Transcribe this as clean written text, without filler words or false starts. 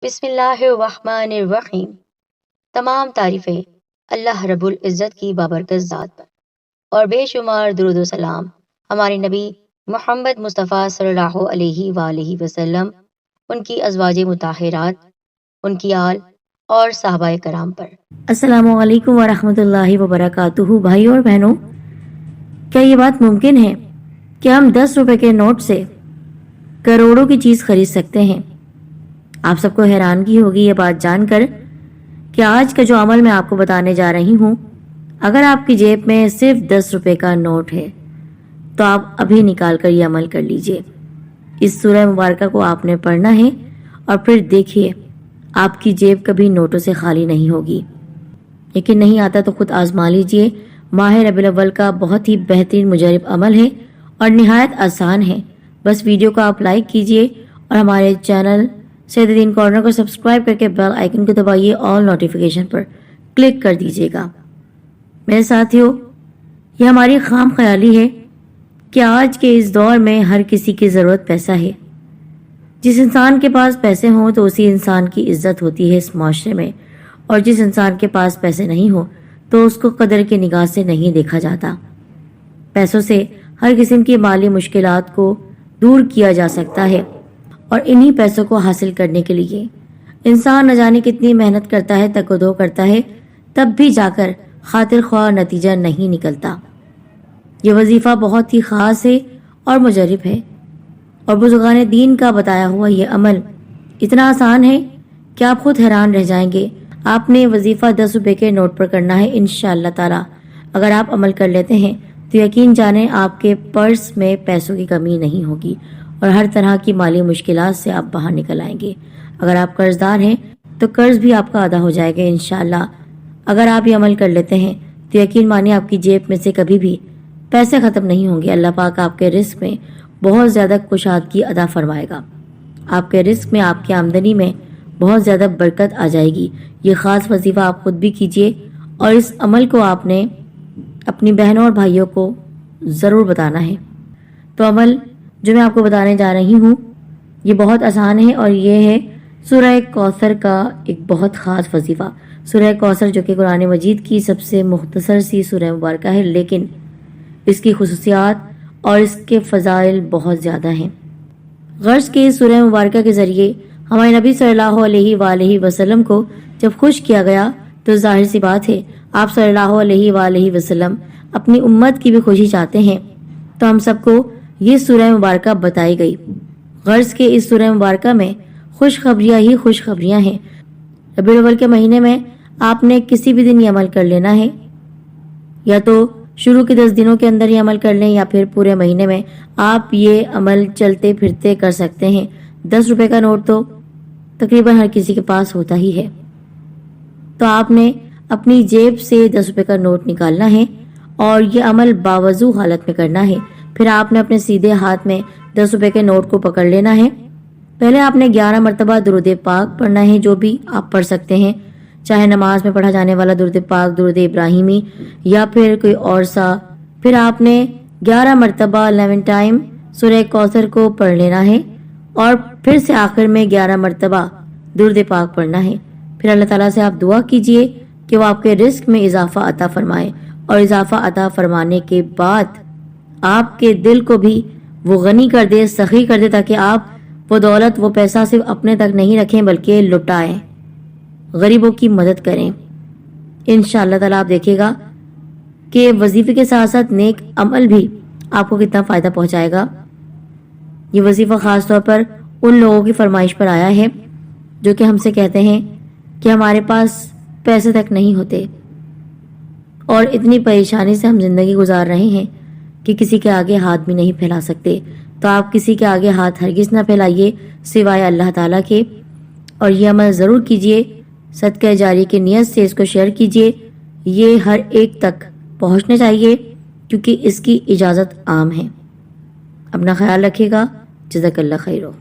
بسم اللہ الرحمن الرحیم۔ تمام تعریفیں اللہ رب العزت کی بابرکت ذات پر اور بے شمار درود و سلام ہمارے نبی محمد مصطفیٰ صلی اللہ علیہ وآلہ وسلم، ان کی ازواج مطہرات، ان کی آل اور صحابہ کرام پر۔ السلام علیکم ورحمۃ اللہ وبرکاتہ۔ بھائیوں اور بہنوں، کیا یہ بات ممکن ہے کہ ہم 10 روپے کے نوٹ سے کروڑوں کی چیز خرید سکتے ہیں؟ آپ سب کو حیرانگی ہوگی یہ بات جان کر کہ آج کا جو عمل میں آپ کو بتانے جا رہی ہوں، اگر آپ کی جیب میں صرف 10 روپے کا نوٹ ہے تو آپ ابھی نکال کر یہ عمل کر لیجئے۔ اس سورہ مبارکہ کو آپ نے پڑھنا ہے اور پھر دیکھیے آپ کی جیب کبھی نوٹوں سے خالی نہیں ہوگی۔ یقین نہیں آتا تو خود آزما لیجئے۔ ماہ ربیع کا بہت ہی بہترین مجرب عمل ہے اور نہایت آسان ہے۔ بس ویڈیو کو آپ لائک کیجئے اور ہمارے چینل سید دین کارنر کو سبسکرائب کر کے بیل آئیکن کو دبائیے، آل نوٹیفیکیشن پر کلک کر دیجئے گا۔ میرے ساتھیو، یہ ہماری خام خیالی ہے کہ آج کے اس دور میں ہر کسی کی ضرورت پیسہ ہے۔ جس انسان کے پاس پیسے ہوں تو اسی انسان کی عزت ہوتی ہے اس معاشرے میں، اور جس انسان کے پاس پیسے نہیں ہوں تو اس کو قدر کی نگاہ سے نہیں دیکھا جاتا۔ پیسوں سے ہر قسم کی مالی مشکلات کو دور کیا جا سکتا ہے، اور انہی پیسوں کو حاصل کرنے کے لیے انسان نہ جانے کتنی محنت کرتا ہے، تک و دو کرتا ہے، تب بھی جا کر خاطر خواہ نتیجہ نہیں نکلتا۔ یہ وظیفہ بہت ہی خاص ہے اور مجرب ہے، اور بزرگان دین کا بتایا ہوا یہ عمل اتنا آسان ہے کہ آپ خود حیران رہ جائیں گے۔ آپ نے وظیفہ 10 روپے کے نوٹ پر کرنا ہے انشاءاللہ تعالی۔ اگر آپ عمل کر لیتے ہیں تو یقین جانیں آپ کے پرس میں پیسوں کی کمی نہیں ہوگی اور ہر طرح کی مالی مشکلات سے آپ باہر نکل آئیں گے۔ اگر آپ قرض دار ہیں تو قرض بھی آپ کا ادا ہو جائے گا انشاءاللہ۔ اگر آپ یہ عمل کر لیتے ہیں تو یقین مانیے آپ کی جیب میں سے کبھی بھی پیسے ختم نہیں ہوں گے۔ اللہ پاک آپ کے رزق میں بہت زیادہ کشادگی عطا فرمائے گا۔ آپ کے رزق میں، آپ کی آمدنی میں بہت زیادہ برکت آ جائے گی۔ یہ خاص وظیفہ آپ خود بھی کیجئے، اور اس عمل کو آپ نے اپنی بہنوں اور بھائیوں کو ضرور بتانا ہے۔ تو عمل جو میں آپ کو بتانے جا رہی ہوں یہ بہت آسان ہے، اور یہ ہے سورہ کوثر کا ایک بہت خاص وظیفہ۔ سورہ کوثر جو کہ قرآن مجید کی سب سے مختصر سی سورہ مبارکہ ہے، لیکن اس کی خصوصیات اور اس کے فضائل بہت زیادہ ہیں۔ غرض کے اس سورہ مبارکہ کے ذریعے ہمارے نبی صلی اللہ علیہ وآلہ وسلم کو جب خوش کیا گیا تو ظاہر سی بات ہے آپ صلی اللہ علیہ وآلہ وسلم اپنی امت کی بھی خوشی چاہتے ہیں، تو ہم سب کو یہ سورہ مبارکہ بتائی گئی۔ غرض کے اس سورہ مبارکہ میں خوشخبریاں ہی خوشخبریاں ہیں۔ ربیع کے مہینے میں آپ نے کسی بھی دن یہ عمل کر لینا ہے، یا تو شروع کے 10 دنوں کے اندر یہ عمل کر لیں، یا پھر پورے مہینے میں آپ یہ عمل چلتے پھرتے کر سکتے ہیں۔ 10 روپے کا نوٹ تو تقریباً ہر کسی کے پاس ہوتا ہی ہے، تو آپ نے اپنی جیب سے 10 روپے کا نوٹ نکالنا ہے اور یہ عمل باوضو حالت میں کرنا ہے۔ پھر آپ نے اپنے سیدھے ہاتھ میں 10 روپے کے نوٹ کو پکڑ لینا ہے۔ پہلے آپ نے 11 مرتبہ درود پاک پڑھنا ہے، جو بھی آپ پڑھ سکتے ہیں، چاہے نماز میں پڑھا جانے والا درود پاک، درود ابراہیمی، یا پھر کوئی اور سا۔ پھر آپ نے 11 مرتبہ 11 ٹائم سورہ کوثر کو پڑھ لینا ہے، اور پھر سے آخر میں 11 مرتبہ درود پاک پڑھنا ہے۔ پھر اللہ تعالیٰ سے آپ دعا کیجئے کہ وہ آپ کے رزق میں اضافہ عطا فرمائے، اور اضافہ عطا فرمانے کے بعد آپ کے دل کو بھی وہ غنی کر دے، سخی کر دے، تاکہ آپ وہ دولت، وہ پیسہ صرف اپنے تک نہیں رکھیں بلکہ لٹائیں، غریبوں کی مدد کریں۔ انشاءاللہ تعالیٰ آپ دیکھے گا کہ وظیفے کے ساتھ ساتھ نیک عمل بھی آپ کو کتنا فائدہ پہنچائے گا۔ یہ وظیفہ خاص طور پر ان لوگوں کی فرمائش پر آیا ہے جو کہ ہم سے کہتے ہیں کہ ہمارے پاس پیسے تک نہیں ہوتے، اور اتنی پریشانی سے ہم زندگی گزار رہے ہیں کہ کسی کے آگے ہاتھ بھی نہیں پھیلا سکتے۔ تو آپ کسی کے آگے ہاتھ ہرگز نہ پھیلائیے سوائے اللہ تعالیٰ کے، اور یہ عمل ضرور کیجئے۔ صدقہ جاری کی نیت سے اس کو شیئر کیجئے، یہ ہر ایک تک پہنچنا چاہیے کیونکہ اس کی اجازت عام ہے۔ اپنا خیال رکھیے گا۔ جزاک اللہ خیرو۔